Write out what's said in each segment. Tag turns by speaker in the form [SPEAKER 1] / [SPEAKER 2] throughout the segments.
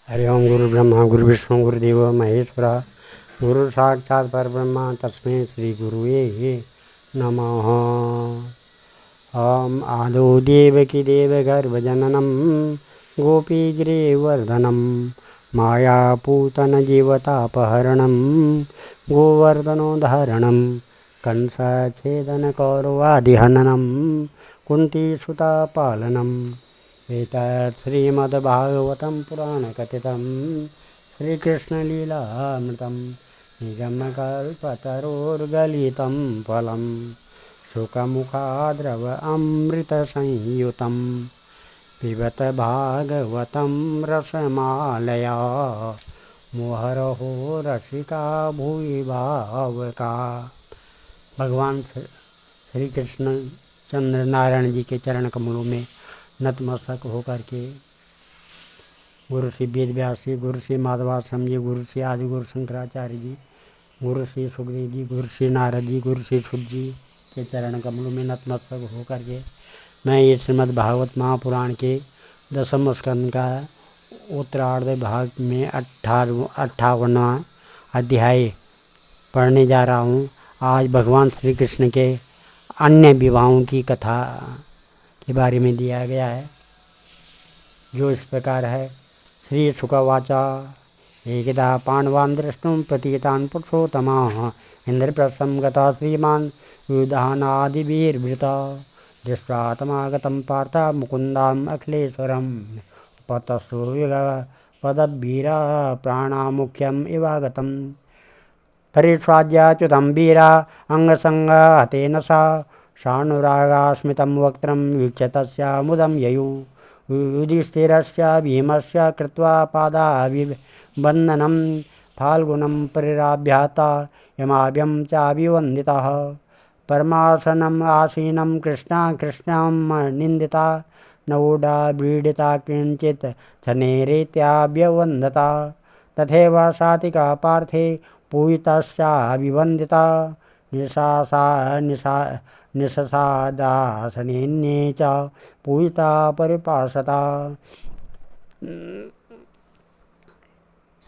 [SPEAKER 1] हरि ओम गुरु ब्रह्मा गुरु विष्णु गुरुदेव महेश्वरा गुरु साक्षात् परब्रह्मा तस्मै श्री गुरुवे नमः। ओम आदौ देवकी देवगर्भजननं गोपीगिरिवर्धनं मायापूतनजीवतापहरणं गोवर्धनोद्धारणं कंसच्छेदनकौरवादिहननं कुन्तीसुतापालनम् एतत् श्रीमद्भागवतं पुराणकथितं श्रीकृष्णलीलामृतं निगमकल्पतरोर्गलितं फलं शुकमुखाद्रव अमृतसंयुतं पिबत भागवतं रसमालया मुहुरहो रसिका भुवि भावुका। भगवान श्री कृष्ण चंद्र नारायण जी के चरण कमलों में नतमस्तक होकर के गुरु श्री वेद व्यास जी, गुरु श्री माधवाश्रम जी, गुरु श्री आदि गुरु शंकराचार्य जी, गुरु श्री सुखदेव जी, गुरु श्री नारद जी, गुरु श्री शुद्ध जी के चरण कमलों में नतमस्तक होकर के मैं ये श्रीमद् भागवत महापुराण के 10वें स्कंद का उत्तरार्ध भाग में 58वां अध्याय पढ़ने जा रहा हूँ। आज भगवान श्री कृष्ण के अन्य विवाहों की कथा के बारे में दिया गया है, जो इस प्रकार है। श्री शुकवाचा एकदा पांडवान् द्रष्टुं प्रतीतान् पुरुषोत्तमाः इन्द्रप्रस्थं गतः श्रीमान् युधानादिभिर्वृता दृष्ट्वा तमागतं पार्थ मुकुन्दाम् अखिलेश्वरम् उपतस्तु पदवीरा प्राणामुख्यम् इवागतम् परिष्वाज्याच्युतं वीरा अंगसंगहतेन सा सानुरागास्मितं वक्त्रं वीक्ष्य तस्यामुदं ययौ युधिष्ठिरस्य भीमस्य कृत्वा पादाभिवन्दनं फाल्गुनं परिराभ्याता यमाभ्यं चाभिवन्दितः परमासनम् आसीनं कृष्णं निन्दिता नवोढा व्रीडिता किञ्चित् शनैरेत्याभ्यवन्दता तथैव सातिका पार्थे पूयितश्चाभिवन्दिता निषसादासनेन्ये च पूजिता परिपार्षता।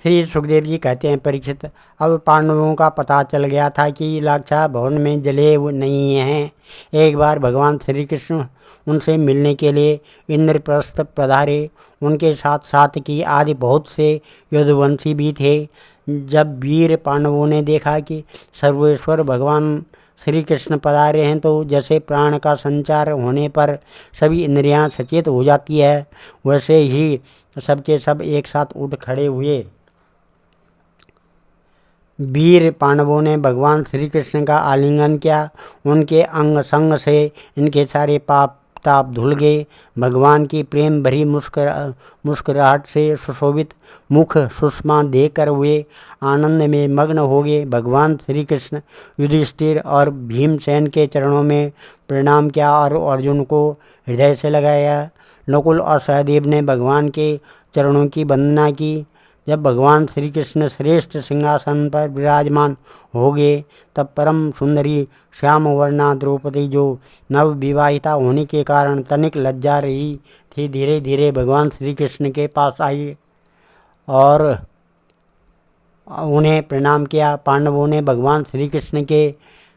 [SPEAKER 1] श्री सुखदेव जी कहते हैं, परीक्षित, अब पांडवों का पता चल गया था कि लाक्षा भवन में जले नहीं हैं। एक बार भगवान श्री कृष्ण उनसे मिलने के लिए इंद्रप्रस्थ पधारे। उनके साथ सात्विकी आदि बहुत से यदुवंशी भी थे। जब वीर पांडवों ने देखा कि सर्वेश्वर भगवान श्री कृष्ण पधारे हैं तो जैसे प्राण का संचार होने पर सभी इंद्रियां सचेत हो जाती है, वैसे ही सबके सब एक साथ उठ खड़े हुए। वीर पांडवों ने भगवान श्री कृष्ण का आलिंगन किया। उनके अंग संग से इनके सारे पाप ताप धुल गए। भगवान की प्रेम भरी मुस्कुराहट से सुशोभित मुख सुषमा देखकर वे आनंद में मग्न हो गए। भगवान श्री कृष्ण युधिष्ठिर और भीमसेन के चरणों में प्रणाम किया और अर्जुन को हृदय से लगाया। नकुल और सहदेव ने भगवान के चरणों की वंदना की। जब भगवान श्री कृष्ण श्रेष्ठ सिंहासन पर विराजमान हो गए तब परम सुंदरी श्याम वर्णा द्रौपदी, जो नव विवाहिता होने के कारण तनिक लज्जा रही थी, धीरे धीरे भगवान श्री कृष्ण के पास आई और उन्हें प्रणाम किया। पांडवों ने भगवान श्री कृष्ण के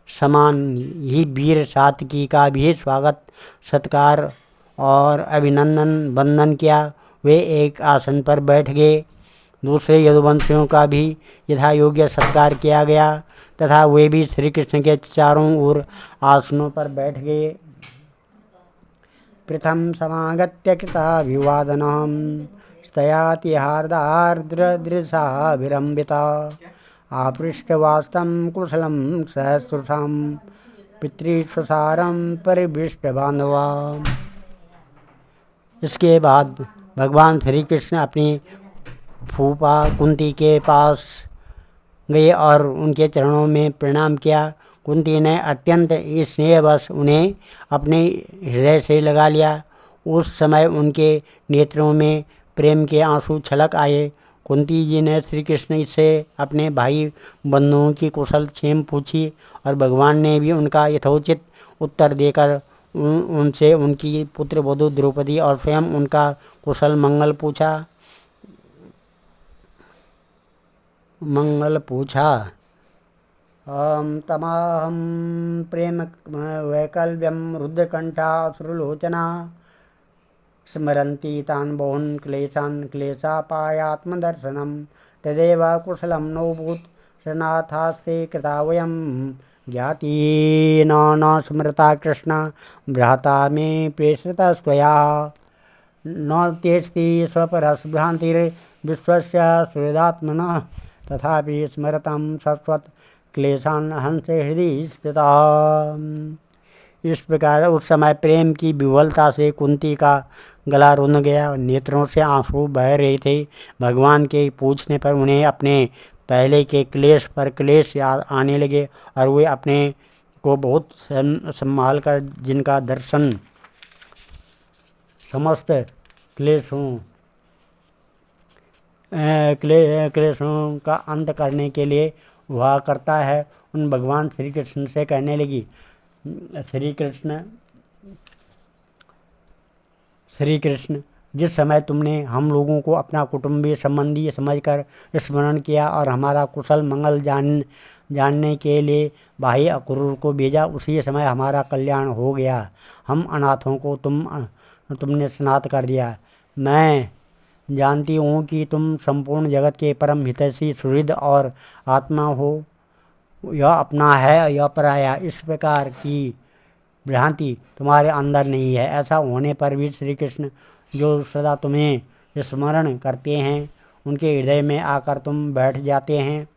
[SPEAKER 1] समान ही वीर सात्विकी का भी स्वागत सत्कार और अभिनंदन वंदन किया। वे एक आसन पर बैठ गए। दूसरे यदुवंशियों का भी यथा योग्य सत्कार किया गया तथा वे भी श्री कृष्ण के चारों ओर आसनों पर बैठ गए। प्रथम समागत्य कृताभिवादनम स्तयाति हार्दार्द्रदृशा विरंबिता आपृष्टवास्तं कुशलं सहस्रुषां पितृस्वसारं परिभिष्ट बांधवा। इसके बाद भगवान श्री कृष्ण अपनी फूफा कुंती के पास गए और उनके चरणों में प्रणाम किया। कुंती ने अत्यंत स्नेहवश उन्हें अपने हृदय से लगा लिया। उस समय उनके नेत्रों में प्रेम के आंसू छलक आए। कुंती जी ने श्री कृष्ण से अपने भाई बंधुओं की कुशल क्षेम पूछी और भगवान ने भी उनका यथोचित उत्तर देकर उनसे उनकी पुत्र वधू द्रौपदी और स्वयं उनका कुशल मंगल पूछा। मंगल पूछा। तमाहम प्रेम वैकल्यम रुद्रकंठा श्रुलोचना स्मरन्ति तान् बहून् क्लेशान् क्लेशापायात्मदर्शनं तदेव कुशलं नोऽभूत् शरणार्थास्ते कृता वयं ज्ञातेन न स्मृता कृष्ण भ्राता मे प्रेषितः स्वया न तेस्ति स्वपरस्भ्रान्तिर्विश्वस्य सुहृदात्मनः तथापि स्मरतं शश्वत क्लेशान् हंस हृदि स्थिता। इस प्रकार उस समय प्रेम की विह्वलता से कुंती का गला रुंध गया और नेत्रों से आंसू बह रहे थे। भगवान के पूछने पर उन्हें अपने पहले के क्लेश पर क्लेश याद आने लगे और वे अपने को बहुत संभाल कर जिनका दर्शन समस्त क्लेशों का अंत करने के लिए हुआ करता है, उन भगवान श्री कृष्ण से कहने लगी, श्री कृष्ण जिस समय तुमने हम लोगों को अपना कुटुंबी संबंधी समझकर स्मरण किया और हमारा कुशल मंगल जानने के लिए भाई अक्रूर को भेजा, उसी समय हमारा कल्याण हो गया। हम अनाथों को तुमने स्नात कर दिया। मैं जानती हूँ कि तुम संपूर्ण जगत के परम हितैषी सुहृद और आत्मा हो, यह अपना है यह पराया, इस प्रकार की भ्रांति तुम्हारे अंदर नहीं है। ऐसा होने पर भी श्री कृष्ण जो सदा तुम्हें स्मरण करते हैं उनके हृदय में आकर तुम बैठ जाते हैं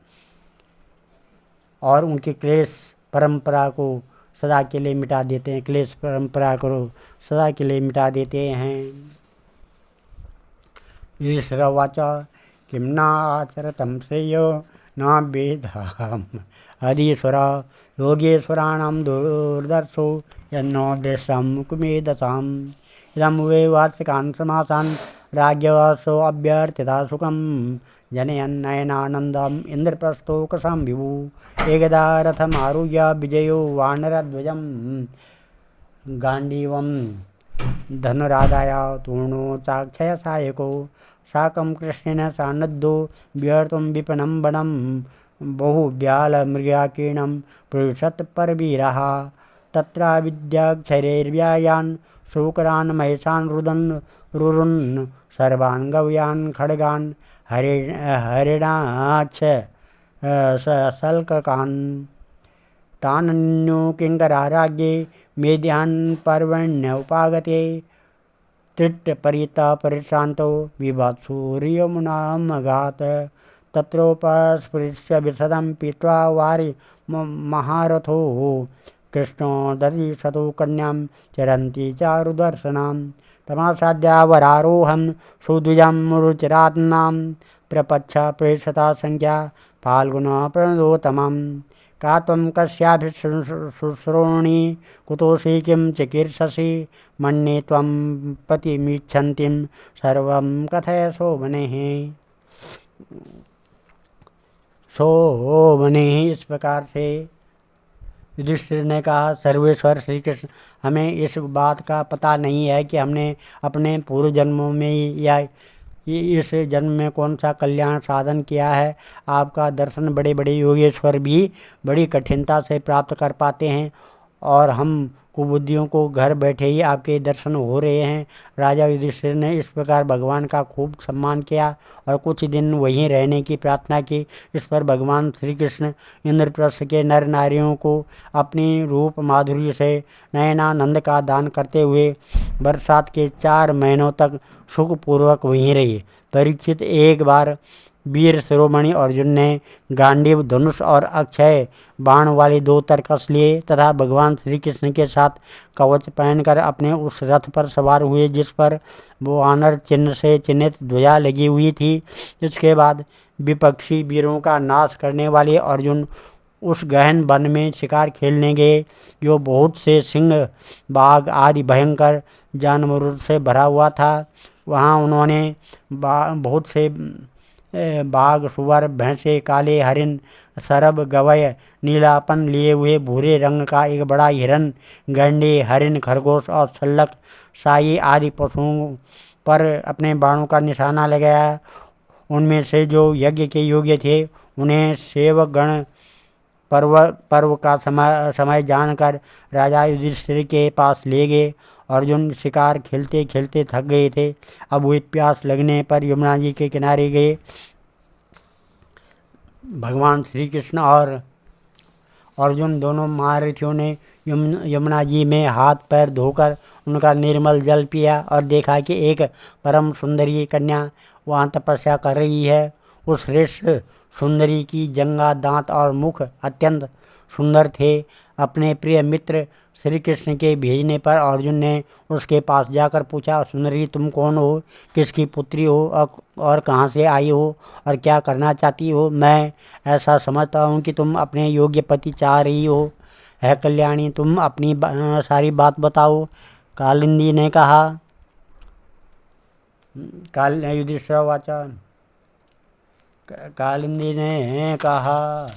[SPEAKER 1] और उनके क्लेश परंपरा को सदा के लिए मिटा देते हैं, क्लेश परंपरा को सदा के लिए मिटा देते हैं। ईश्वरवाच किं न आचरतं श्रेयो न वेदाम हरीश्वर योगेश्वराणां दुर्दर्शो यन्नोद्देश्यं कुमेदसाम् इदं वे वार्षिकान् समासान् राज्यवासो अभ्यर्थिता सुखं जनयन्नयनानन्दम् इन्द्रप्रस्थोकसंविभु एकदा रथमारुह्य विजयो वानरध्वजं गाण्डीवं धनुराधाय तूर्णो चाक्षय सायको साकं कृष्णेन सान्नद्धो व्यर्थं विपणं वनं बहुव्यालमृगाकीर्णं पृषत् परवीरः तत्र विद्याक्षरैर्व्यायान् शूकरान् महिषान् रुरुन् सर्वान् गव्यान् खड्गान् हरिणाक्ष सल्ककान् तानन्यो किङ्कराराज्ञे मेध्यान् पर्वण्योपागते त्रिट्टपरिता परिश्रान्तो विभत्सूर्यमुनामगात् तत्रोपस्पृश्य विशदं पीत्वा वारि महारथो कृष्णो दर्शतो कन्यां चरन्ति चारुदर्शनां तमासाद्यावरारोहं सुद्विजं रुचिरात्नां प्रपच्छ प्रेषता संज्ञा फाल्गुनः प्रणोदोत्तमम् का त्वं कस्यापि शुश्रोणि कुतोषि किं चिकीर्षसि मन्ये त्वं पतिमिच्छन्तीं सर्वं कथय शोभनेः। इस प्रकार से युधिष्ठिर ने कहा, सर्वेश्वर श्री कृष्ण, हमें इस बात का पता नहीं है कि हमने अपने पूर्व जन्मों में या इस जन्म में कौन सा कल्याण साधन किया है। आपका दर्शन बड़े बड़े योगेश्वर भी बड़ी कठिनता से प्राप्त कर पाते हैं और हम कुबुद्धियों को घर बैठे ही आपके दर्शन हो रहे हैं। राजा युधिष्ठिर ने इस प्रकार भगवान का खूब सम्मान किया और कुछ दिन वहीं रहने की प्रार्थना की। इस पर भगवान श्री कृष्ण इंद्रप्रस्थ के नर नारियों को अपनी रूप माधुर्य से नयनानंद का दान करते हुए बरसात के 4 महीनों तक सुखपूर्वक वहीं रहे। परीक्षित एक बार वीर शिरोमणि अर्जुन ने गांडीव धनुष और अक्षय बाण वाले 2 तरकस लिए तथा भगवान श्री कृष्ण के साथ कवच पहनकर अपने उस रथ पर सवार हुए जिस पर वानर चिन्ह से चिन्हित ध्वजा लगी हुई थी। इसके बाद विपक्षी वीरों का नाश करने वाले अर्जुन उस गहन वन में शिकार खेलने गए जो बहुत से सिंह बाघ आदि भयंकर जानवरों से भरा हुआ था। वहाँ उन्होंने बहुत से बाघ सुअर भैंसे काले हरिण सरब गवय नीलापन लिए हुए भूरे रंग का एक बड़ा हिरन गंडे हरिण खरगोश और सल्लक साई आदि पशुओं पर अपने बाणों का निशाना लगाया। उनमें से जो यज्ञ के योग्य थे उन्हें सेवक गण पर्व पर्व का समय जानकर राजा युधिष्ठिर के पास ले गए। अर्जुन शिकार खेलते खेलते थक गए थे। अब वे प्यास लगने पर यमुना जी के किनारे गए। भगवान श्री कृष्ण और अर्जुन दोनों महारथियों ने यमुना जी में हाथ पैर धोकर उनका निर्मल जल पिया और देखा कि एक परम सुंदरी कन्या वहाँ तपस्या कर रही है। उस श्रेष्ठ सुंदरी की जंगा, दांत और मुख अत्यंत सुंदर थे। अपने प्रिय मित्र श्री कृष्ण के भेजने पर अर्जुन ने उसके पास जाकर पूछा, सुंदरी तुम कौन हो, किसकी पुत्री हो और कहाँ से आई हो और क्या करना चाहती हो? मैं ऐसा समझता हूँ कि तुम अपने योग्य पति चाह रही हो। है कल्याणी, तुम अपनी सारी बात बताओ। कालिंदी ने कहा। युधिष्ठिर वाचा। कालिंदी ने कहा।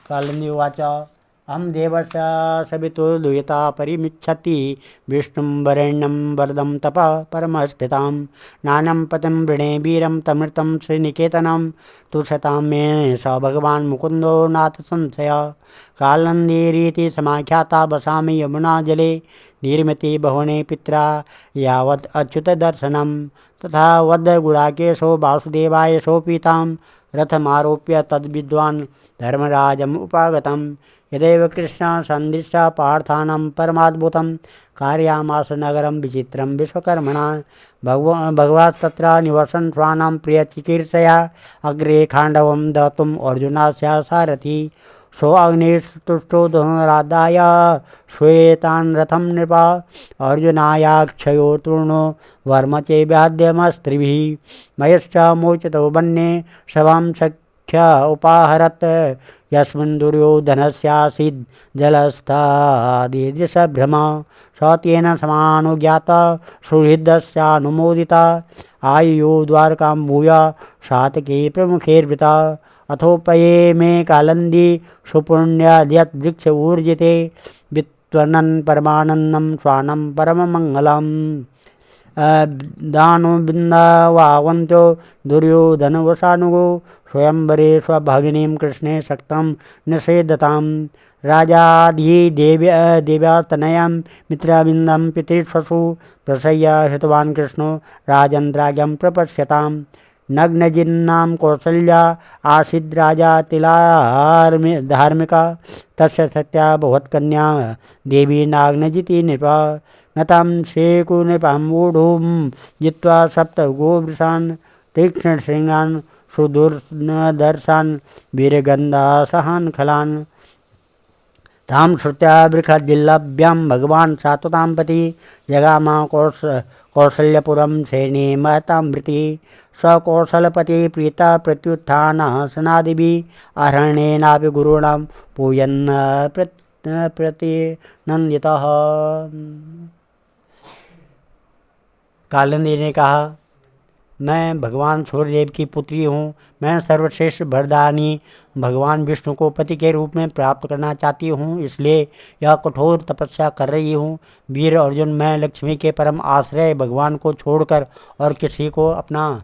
[SPEAKER 1] कालिंदी वाचा हम देवस्य सवितुर्दुहिता परिमिच्छति विष्णुं वरेण्यं वरदं तप परमस्थितां नानं पतिं वृणे वीरं तमृतं श्रीनिकेतनं तुष्यतां मे स भगवान् मुकुन्दो नाथ संशय। कालिन्दीरीति समाख्याता वसामि यमुना जले निर्मिति भुवने पित्रा यावत् अच्युतदर्शनं तथा वद्गुडाकेशो वासुदेवाय सोपीतां रथमारोप्य तद्विद्वान् धर्मराजम् उपागतम्। यदेव कृष्ण सन्दृष्टा पार्थानं परमाद्भुतं कारयामास नगरं विचित्रं विश्वकर्मणा। भगवास्तत्र निवसन् स्वानां प्रियचिकीर्षया अग्रे खाण्डवं दातुम् अर्जुनस्य सारथी। सो अग्निस्तुष्टो धनुरादाय श्वेतान् रथं नृपा अर्जुनायाक्षयो तूर्णो वर्म चैव्याद्यमस्त्रिभिः मयश्च मोचितो वन्ये सभां सख्य उपाहरत् यस्मिन् दुर्योधनस्यासीद् जलस्थादिदृशभ्रम स तेन समानुज्ञाता सुहृदस्यानुमोदिता आयुः द्वारकां भूय सातके प्रमुखैर्वृता। अथोपये मे कालन्दी सुपुण्यद्यत् वृक्ष ऊर्जिते वित्वनन् परमानन्दं स्वानं परममङ्गलम्। दानो बिन्दावावन्त्यो दुर्योधनवशानुगो स्वयंवरे स्वभगिनीं कृष्णे शक्तं निषेधताम्। राजाधिदेव्यास्तनयां मित्रविन्दं पितृष्वसु प्रसह्य हृतवान् कृष्णो राजन् राज्यं प्रपश्यताम्। नग्नजिन्नां कौसल्या आसीद् राजा तिलाधार्मिका तस्य सत्या भवत्कन्या देवी नाग्नजिति नृपा। नतं शेकुनृपां वूढुं जित्वा सप्त गोवृषान् तीक्ष्णशृङ्गान् सुदुर्दर्शान् वीरगन्धासहान् खलान्। तां श्रुत्वा बृहद्दिल्लभ्यां भगवान् सात्वतां पति जगाम कौसल्यपुरं सैन्ये महतां वृति। स कौशलपति प्रीता प्रत्युत्थानः सनादिभिः अरण्येनापि गुरूणां पूजन् प्रतिनन्दितः। कालिंदी ने कहा, मैं भगवान सूर्यदेव की पुत्री हूँ। मैं सर्वश्रेष्ठ वरदानी भगवान विष्णु को पति के रूप में प्राप्त करना चाहती हूँ, इसलिए यह कठोर तपस्या कर रही हूँ। वीर अर्जुन, मैं लक्ष्मी के परम आश्रय भगवान को छोड़कर और किसी को अपना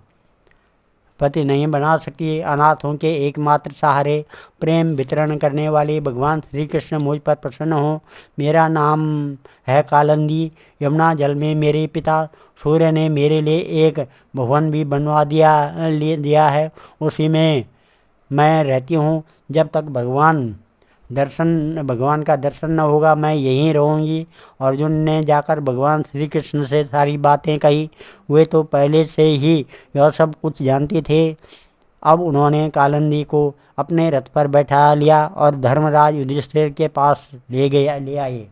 [SPEAKER 1] पति नहीं बना सकती। अनाथों के एकमात्र सहारे प्रेम वितरण करने वाले भगवान श्री कृष्ण मुझ पर प्रसन्न हो। मेरा नाम है कालिंदी। यमुना जल में मेरे पिता सूर्य ने मेरे लिए एक भवन भी बनवा दिया है, उसी में मैं रहती हूँ। जब तक भगवान का दर्शन न होगा मैं यहीं रहूँगी। अर्जुन ने जाकर भगवान श्री कृष्ण से सारी बातें कही। वे तो पहले से ही यह सब कुछ जानते थे। अब उन्होंने कालिंदी को अपने रथ पर बैठा लिया और धर्मराज युधिष्ठिर के पास ले आए।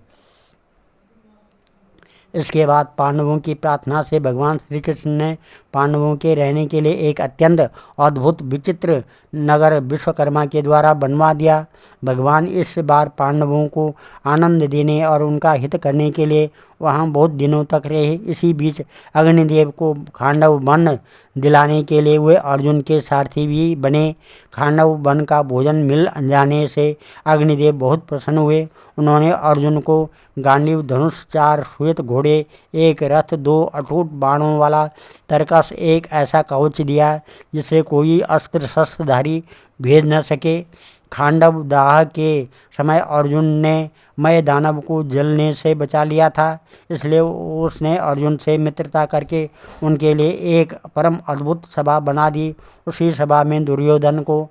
[SPEAKER 1] इसके बाद पांडवों की प्रार्थना से भगवान श्री कृष्ण ने पांडवों के रहने के लिए एक अत्यंत अद्भुत विचित्र नगर विश्वकर्मा के द्वारा बनवा दिया। भगवान इस बार पांडवों को आनंद देने और उनका हित करने के लिए वहां बहुत दिनों तक रहे। इसी बीच अग्निदेव को खांडव वन दिलाने के लिए वे अर्जुन के सारथी भी बने। खांडव वन का भोजन मिल जाने से अग्निदेव बहुत प्रसन्न हुए। उन्होंने अर्जुन को गांडीव धनुष, 4 श्वेत घोड़े, 1 रथ, 2 अटूट बाणों वाला तरकस, एक ऐसा कवच दिया जिससे कोई अस्त्र शस्त्रधारी भेद न सके। खांडव दाह के समय अर्जुन ने मय दानव को जलने से बचा लिया था, इसलिए उसने अर्जुन से मित्रता करके उनके लिए एक परम अद्भुत सभा बना दी। उसी सभा में दुर्योधन को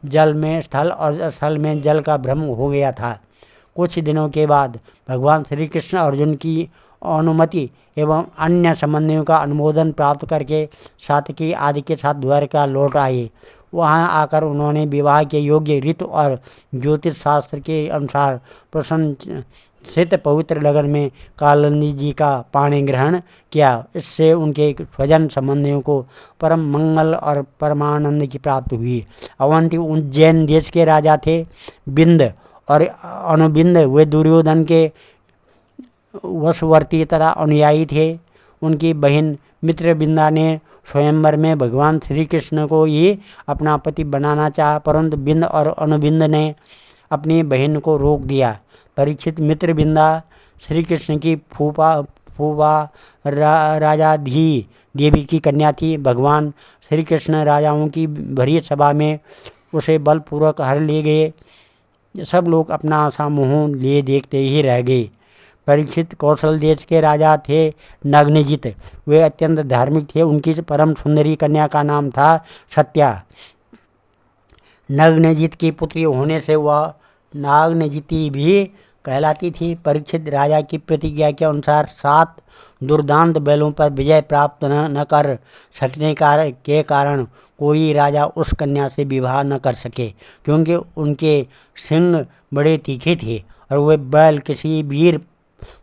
[SPEAKER 1] जल में स्थल और स्थल में जल का भ्रम हो गया था। कुछ दिनों के बाद भगवान श्री कृष्ण अर्जुन की अनुमति एवं अन्य संबंधियों का अनुमोदन प्राप्त करके सात्विकी आदि के साथ द्वारका लौट आए। वहां आकर उन्होंने विवाह के योग्य ऋतु और ज्योतिष शास्त्र के अनुसार प्रसन्नचित पवित्र लगन में कालिंदी जी का पाणी ग्रहण किया। इससे उनके स्वजन संबंधियों को परम मंगल और परमानंद की प्राप्ति हुई। अवंती उज्जैन देश के राजा थे। बिंद और अनुबिंद वे दुर्योधन के वशवर्ती तथा अनुयायी थे। उनकी बहन मित्रबिंदा ने स्वयंवर में भगवान श्री कृष्ण को ही अपना पति बनाना चाहा, परंतु बिंद और अनुबिंद ने अपनी बहन को रोक दिया। परीक्षित मित्रबिंदा श्री कृष्ण की फूफा राजा देवी की कन्या थी। भगवान श्री कृष्ण राजाओं की भरी सभा में उसे बलपूर्वक हर ले गए। सब लोग अपना आशा मुँह लिए देखते ही रह गए। परीक्षित कौशल देश के राजा थे नग्नजित। वे अत्यंत धार्मिक थे। उनकी परम सुंदरी कन्या का नाम था सत्या। नग्नजित की पुत्री होने से वह नागनजिती भी कहलाती थी। परीक्षित राजा की प्रतिज्ञा के अनुसार 7 दुर्दांत बैलों पर विजय प्राप्त न कर सकने के कारण कोई राजा उस कन्या से विवाह न कर सके, क्योंकि उनके सिंग बड़े तीखे थे और वे बैल किसी वीर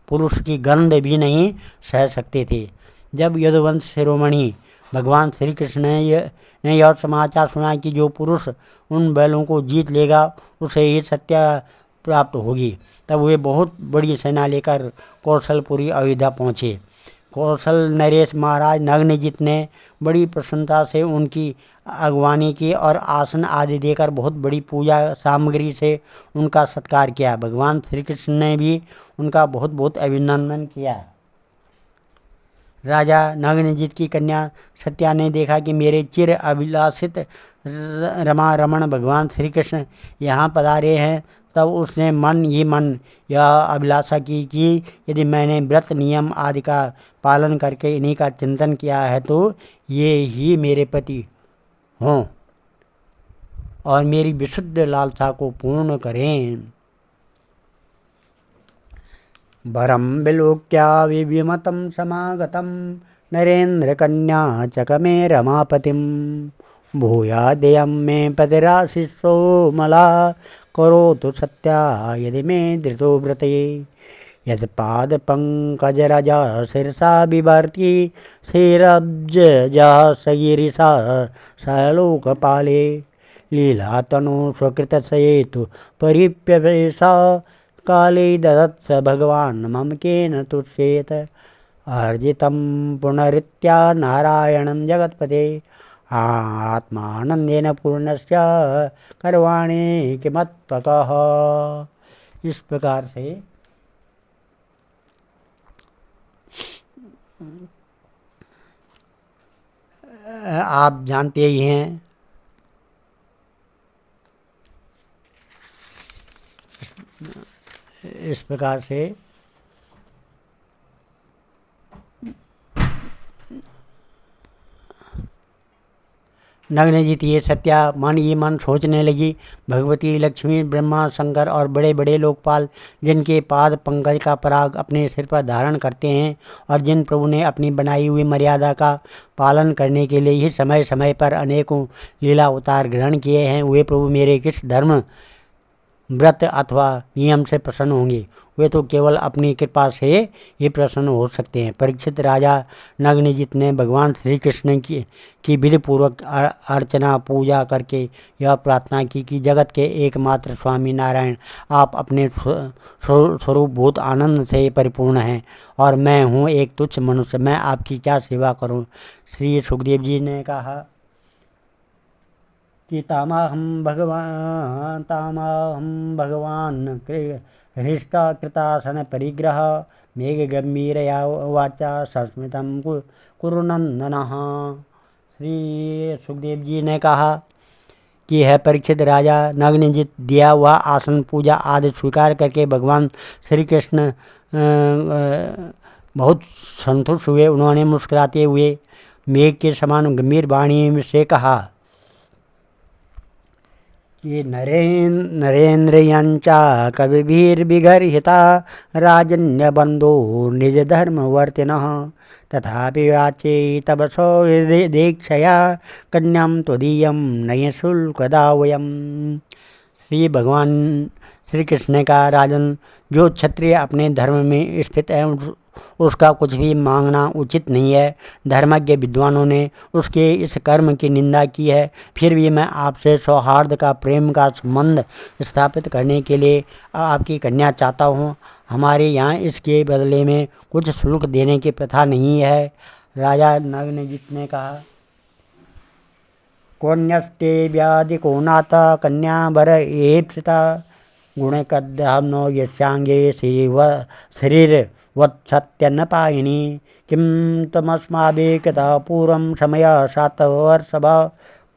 [SPEAKER 1] पुरुष की गंध भी नहीं सह सकते थे। जब यदुवंश शिरोमणि भगवान श्री कृष्ण ने यह समाचार सुना कि जो पुरुष उन बैलों को जीत लेगा उसे ही सत्या प्राप्त होगी, तब वे बहुत बड़ी सेना लेकर कौशलपुरी अयोध्या पहुँचे। कौशल नरेश महाराज नग्नजित ने बड़ी प्रसन्नता से उनकी अगवानी की और आसन आदि देकर बहुत बड़ी पूजा सामग्री से उनका सत्कार किया। भगवान श्री कृष्ण ने भी उनका बहुत बहुत अभिनंदन किया। राजा नग्नजित की कन्या सत्या ने देखा कि मेरे चिर अभिलाषित रमा रमण भगवान श्री कृष्ण यहाँ पधारे हैं, तब उसने मन ही मन यह अभिलाषा की कि यदि मैंने व्रत नियम आदि का पालन करके इन्हीं का चिंतन किया है तो ये ही मेरे पति हों और मेरी विशुद्ध लालसा को पूर्ण करें। वरम विलोक्या विविमतं समागतं नरेंद्र कन्या चकमे रमापतिम भूयादेयं मे पतिराशिषो मला करोतु सत्या यदि मे धृतो व्रते यत्पादपङ्कजरजा शिरसा बिभर्ति श्रीरब्जजा सगिरिसा सलोकपाले लीलातनु स्वकृतसेतु परिप्यवेशा काले ददत्स भगवान् मम केन तुष्येत अर्जितं पुनरित्या नारायणं जगत्पते आत्मानंदेन पूर्णस्य करवाणे किमत्पकः। इस प्रकार से आप जानते ही हैं इस प्रकार से नग्नजित ये सत्या मन ही मन सोचने लगी, भगवती लक्ष्मी, ब्रह्मा, शंकर और बड़े बड़े लोकपाल जिनके पाद पंकज का पराग अपने सिर पर धारण करते हैं और जिन प्रभु ने अपनी बनाई हुई मर्यादा का पालन करने के लिए ही समय समय पर अनेकों लीला अवतार ग्रहण किए हैं, वे प्रभु मेरे किस धर्म व्रत अथवा नियम से प्रसन्न होंगे। वे तो केवल अपनी कृपा से ही प्रसन्न हो सकते हैं। परीक्षित राजा नग्नजित ने भगवान श्री कृष्ण की विधिपूर्वक अर्चना पूजा करके यह प्रार्थना की कि जगत के एकमात्र स्वामी नारायण आप अपने स्वरूपभूत आनंद से परिपूर्ण हैं और मैं हूँ एक तुच्छ मनुष्य, मैं आपकी क्या सेवा करूँ। श्री सुखदेव जी ने कहा कि तामाहम भगवान हृष्टकृतासन परिग्रह मेघ गंभीरया वाचा संस्मितम कुरुनंदन। श्री सुखदेव जी ने कहा कि है परीक्षित, राजा नग्नजित दिया हुआ आसन पूजा आदि स्वीकार करके भगवान श्री कृष्ण बहुत संतुष्ट हुए। उन्होंने मुस्कुराते हुए मेघ के समान गंभीर वाणी से कहा कि नरेन्द्रियंचा कविभिर्विगर्हिता राजन्यबंधो निज धर्मवर्तिनः तथापि वाचे तब सौहृदीक्षया कन्याम त्वदीयम नये शुल्कदा वयम्। श्री भगवान श्री कृष्ण ने कहा, राजन, जो क्षत्रिय अपने धर्म में स्थित है उसका कुछ भी मांगना उचित नहीं है। धर्मज्ञ विद्वानों ने उसके इस कर्म की निंदा की है। फिर भी मैं आपसे सौहार्द का, प्रेम का संबंध स्थापित करने के लिए आपकी कन्या चाहता हूँ। हमारे यहाँ इसके बदले में कुछ शुल्क देने की प्रथा नहीं है। राजा नग्नजित ने कहा, कौन्यस्ते व्याधि को नाता कन्या वर एप्सिता गुणकद्धानो यशांगे शरीर वत्सत्यन्न पायिनी किं तमस्माभिः कृतः पूर्वं समय सातवर्षभ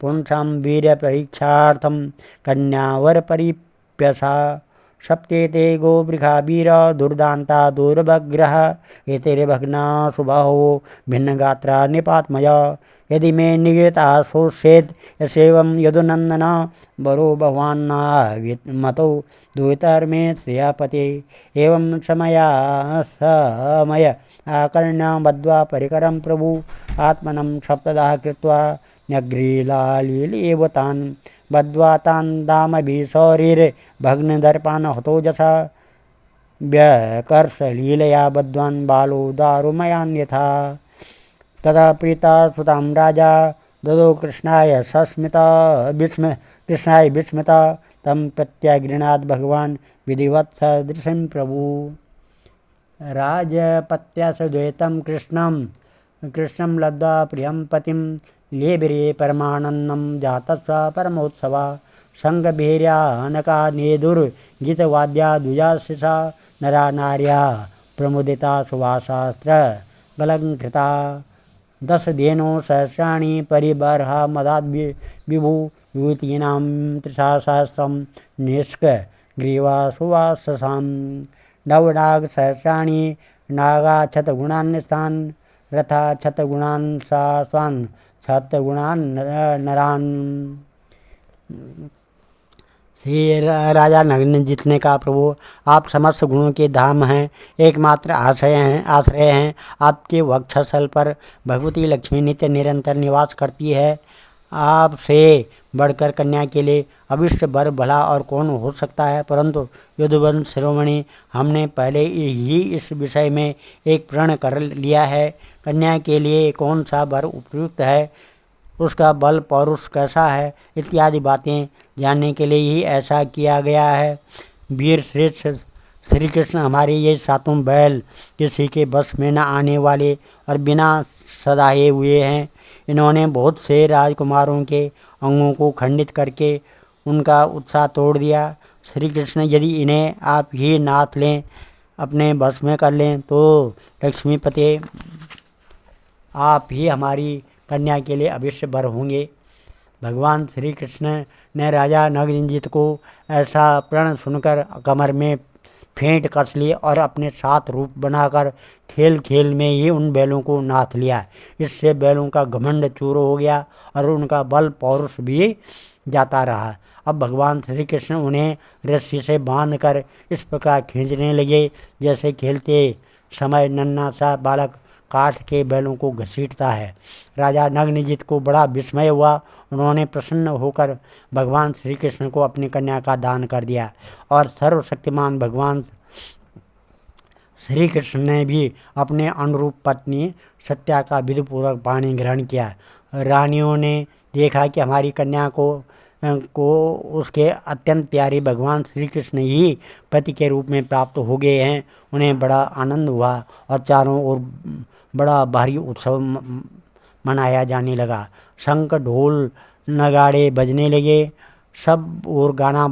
[SPEAKER 1] पुंसां वीर्यपरीक्षार्थं कन्यावर परिप्यसा सप्तेते गोवृखा वीर दुर्दान्ता दुर्भग्रह एतिर्भग्ना सुबाहो भिन्नगात्रा निपात्मय यदि मे निगृता शोषेत यसेवं यदुनंदन बरो भगवान्ना मतो द्वैतर्मे श्रेयापते एवं समय आकर्ण्य बद्ध्वा परिकरं प्रभु आत्मनं सप्तदा कृत्वा न्यग्रीलालीलेव तान् बद्ध्वा तान् दामभिशौरिर्भग्नदर्पान् हतोजसा व्यकर्षलीलया बद्ध्वान् बालो दारुमयान्यथा। तदा प्रीता सुतां राजा ददो कृष्णाय विस्मिता तम प्रत्यागृणात् भगवान विधिवत् सदृशं प्रभु। राजपत्यास द्वैतं कृष्णं लब्ध्वा प्रियं पतिं लेभिरे परमानन्दं जातस्व परमोत्सवा संगभैर्यानका नेदुर्गीतवाद्या द्विजाशिषा नरा नार्या प्रमुदिता सुभाशास्त्र बलंकृता 10 धेनो सहस्राणि परिबर्हा मदाद् विभु युवतीनां त्रिसहस्रं निष्कग्रीवा सुवाससां नवनाग सहस्राणि नागाक्षतगुणान् स्थान् रथा क्षतगुणान् स्वान् क्षतगुणान् नरान्। श्री राजा नग्नजित ने कहा, प्रभु, आप समस्त गुणों के धाम हैं, एकमात्र आश्रय हैं। आपके वक्षस्थल पर भगवती लक्ष्मी नित्य निरंतर निवास करती है। आपसे बढ़कर कन्या के लिए अविश्य वर भला और कौन हो सकता है। परंतु यदुवंश शिरोमणि, हमने पहले ही इस विषय में एक प्रण कर लिया है। कन्या के लिए कौन सा वर उपयुक्त है, उसका बल पौरुष कैसा है, इत्यादि बातें जानने के लिए ही ऐसा किया गया है। वीर श्रेष्ठ श्री कृष्ण हमारे ये 7 बैल किसी के बस में न आने वाले और बिना सदाए हुए हैं। इन्होंने बहुत से राजकुमारों के अंगों को खंडित करके उनका उत्साह तोड़ दिया। श्री कृष्ण, यदि इन्हें आप ही नाथ लें, अपने बस में कर लें, तो लक्ष्मीपते आप ही हमारी कन्या के लिए अवश्य वर होंगे। भगवान श्री कृष्ण ने राजा नग्नजित को ऐसा प्रण सुनकर कमर में फेंट कस ली और अपने 7 रूप बनाकर खेल खेल में ही उन बैलों को नाथ लिया। इससे बैलों का घमंड चूर हो गया और उनका बल पौरुष भी जाता रहा। अब भगवान श्री कृष्ण उन्हें रस्सी से बांधकर इस प्रकार खींचने लगे जैसे खेलते समय नन्हा सा बालक काठ के बैलों को घसीटता है। राजा नग्नजित को बड़ा विस्मय हुआ। उन्होंने प्रसन्न होकर भगवान श्री कृष्ण को अपनी कन्या का दान कर दिया और सर्वशक्तिमान भगवान श्री कृष्ण ने भी अपने अनुरूप पत्नी सत्या का विधिपूर्वक पाणी ग्रहण किया। रानियों ने देखा कि हमारी कन्या को उसके अत्यंत प्यारे भगवान श्री कृष्ण ही पति के रूप में प्राप्त हो गए हैं। उन्हें बड़ा आनंद हुआ और चारों ओर बड़ा भारी उत्सव मनाया जाने लगा। शंख ढोल नगाड़े बजने लगे, सब और गाना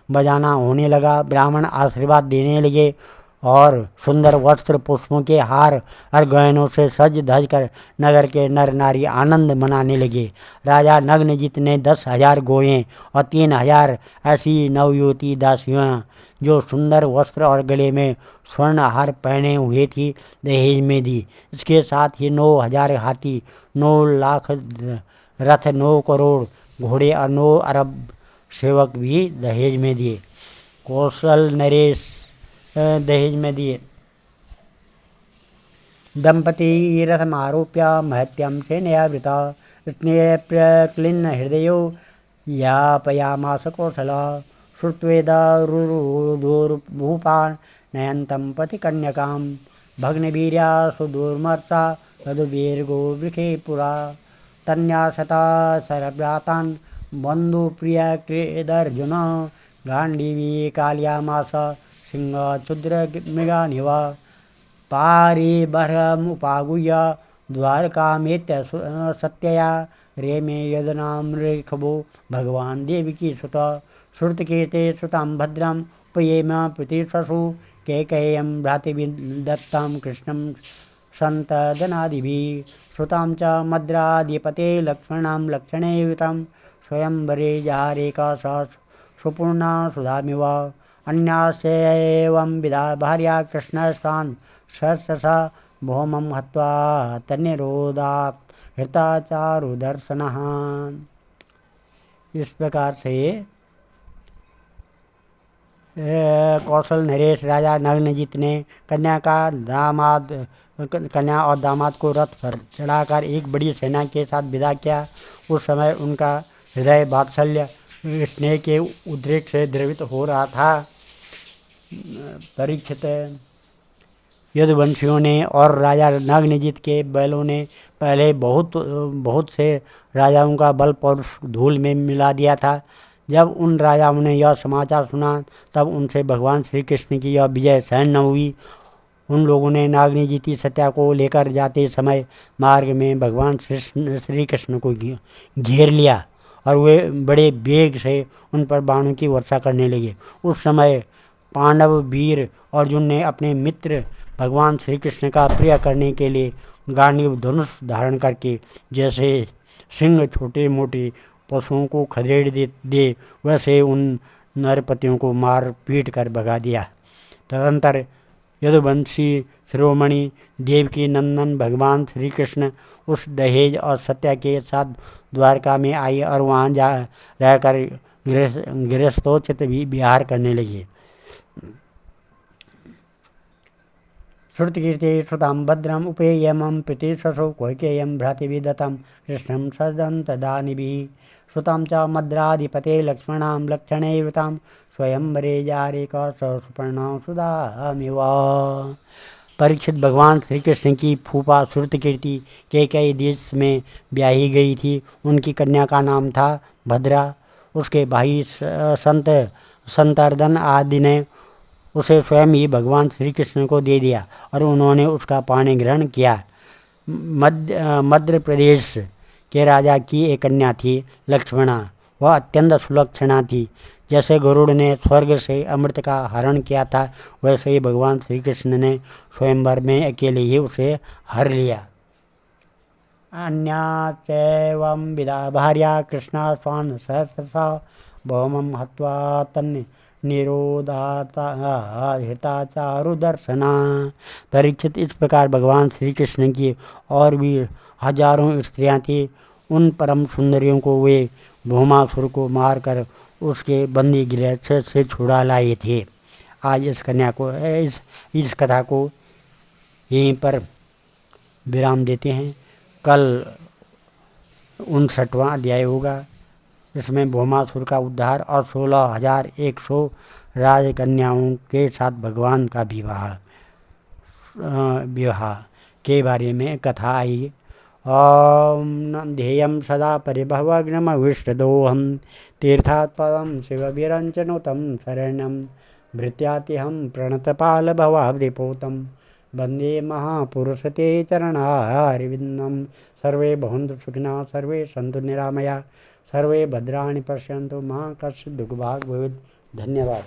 [SPEAKER 1] बजाना होने लगा। ब्राह्मण आशीर्वाद देने लगे और सुंदर वस्त्र, पुष्पों के हार और गहनों से सज धज कर नगर के नर नारी आनंद मनाने लगे। राजा नग्नजित ने 10,000 गोएं और 3,000 ऐसी नवयुवती दासियां जो सुंदर वस्त्र और गले में स्वर्ण हार पहने हुए थी, दहेज में दी। इसके साथ ही 9,000 हाथी, 9 लाख रथ, 9 करोड़ घोड़े और 9 अरब सेवक भी दहेज में दिए। कौशल नरेश दहेज में दिए। दंपति रथमारोप्य महत्यम सेनयावृता स्नेह प्रक्लिन्न हृदयो यापयामास कौशला श्रुत्वेदा रुरुदुर्भूपान् नयन्तं पतिकन्यकां भग्नवीर्या सुदुर्मर्षा तदुवीर्गो वृखे पुरा तन्यासता सरभ्रातान् बन्धुप्रिया कृदर्जुन गाण्डीवी कालयामास सिंहक्षुद्रमृगानिव पारिबर्हमुपागूह्य द्वारकामेत्य सत्यया रेमे यदनामृखभो भगवान् देवकी सुत श्रुतकीर्ते सुतां भद्रम् उपयेम प्रतिशसु कैकेय्यं भ्रातृदत्तं कृष्णं सन्तदनादिभिः श्रुतां च मद्राधिपते लक्ष्मणां लक्षणेयुतं स्वयंवरे जहारेका सुपूर्णा सुधामिव अन्यास्यैवं विधा भार्या कृष्णस्तान् सहस्रशः भौमं हत्वा तन्निरोधात् हृताचारुदर्शनः। इस प्रकार से कौशल नरेश राजा नग्नजित ने कन्या और दामाद को रथ पर चढ़ाकर एक बड़ी सेना के साथ विदा किया। उस समय उनका हृदय वात्सल्य स्नेह के उद्रेक से द्रवित हो रहा था। परीक्षित यदुवंशियों ने और राजा नग्नजित के बैलों ने पहले बहुत से राजाओं का बल पौरुष धूल में मिला दिया था। जब उन राजाओं ने यह समाचार सुना तब उनसे भगवान श्री कृष्ण की यह विजय सहन न हुई। उन लोगों ने नागनिजिती सत्या को लेकर जाते समय मार्ग में भगवान श्री कृष्ण को घेर लिया और वे बड़े वेग से उन पर बाणों की वर्षा करने लगे। उस समय पांडव वीर अर्जुन ने अपने मित्र भगवान श्री कृष्ण का प्रिय करने के लिए गांडीव धनुष धारण करके जैसे सिंह छोटे मोटे पशुओं को खदेड़ दे वैसे उन नरपतियों को मार पीट कर भगा दिया। तदंतर यदुवंशी शिरोमणि देवकी नंदन भगवान श्री कृष्ण उस दहेज और सत्या के साथ द्वारका में आए और वहाँ जा रहकर गृहस्थोचित भी विहार करने लगे। श्रुतकीर्ते श्रुतां भद्रम् उपेयमं प्रतिशसो कैकेय्यं भ्रातृदत्तं कृष्णं सदन्तदानिभिः श्रुतां च मद्राधिपते लक्ष्मणां लक्षणैर्वृतां स्वयंवरे जारेका सुपर्णा सुधामिव। परीक्षित भगवान श्री कृष्ण की फूफा श्रुतकीर्ति कैकेयी देश में ब्याही गई थी। उनकी कन्या का नाम था भद्रा। उसके भाई संतर्दन आदि ने उसे स्वयं ही भगवान श्री कृष्ण को दे दिया और उन्होंने उसका पाणी ग्रहण किया। मध्य प्रदेश के राजा की एक कन्या थी लक्ष्मणा। वह अत्यंत सुलक्षणा थी। जैसे गरुड़ ने स्वर्ग से अमृत का हरण किया था वैसे ही भगवान श्री कृष्ण ने स्वयंवर में अकेले ही उसे हर लिया। अन्याचैवं विदा भार्या कृष्णा स्वान् सहस्रशः भौमं हत्वा तन् निरोधाता हिताचारुदर्शना। परीक्षित इस प्रकार भगवान श्री कृष्ण की और भी हजारों स्त्रियां थी। उन परम सुंदरियों को वे भौमासुर को मारकर उसके बंदी गृह से छुड़ा लाए थे। आज इस कथा को यहीं पर विराम देते हैं। कल 59वां अध्याय होगा। इसमें भौमासुर का उद्धार और 16,100 राजकन्याओं के साथ भगवान का विवाह। विवाह के बारे में कथा आई। ओम न ध्येयं सदा परिभवग्नमविष्टदोहं तीर्थात् पदं शिवविरञ्चनुतं शरणं भृत्यातिहं प्रणतपालभवाब्धिपूतं वन्दे महापुरुषते चरणारविन्दं। सर्वे भवन्तु सुखिनः, सर्वे सन्तु निरामया, सर्वे भद्राणि पश्यन्तु, मा कश्चित् दुःखभाग् भवेत्। धन्यवाद।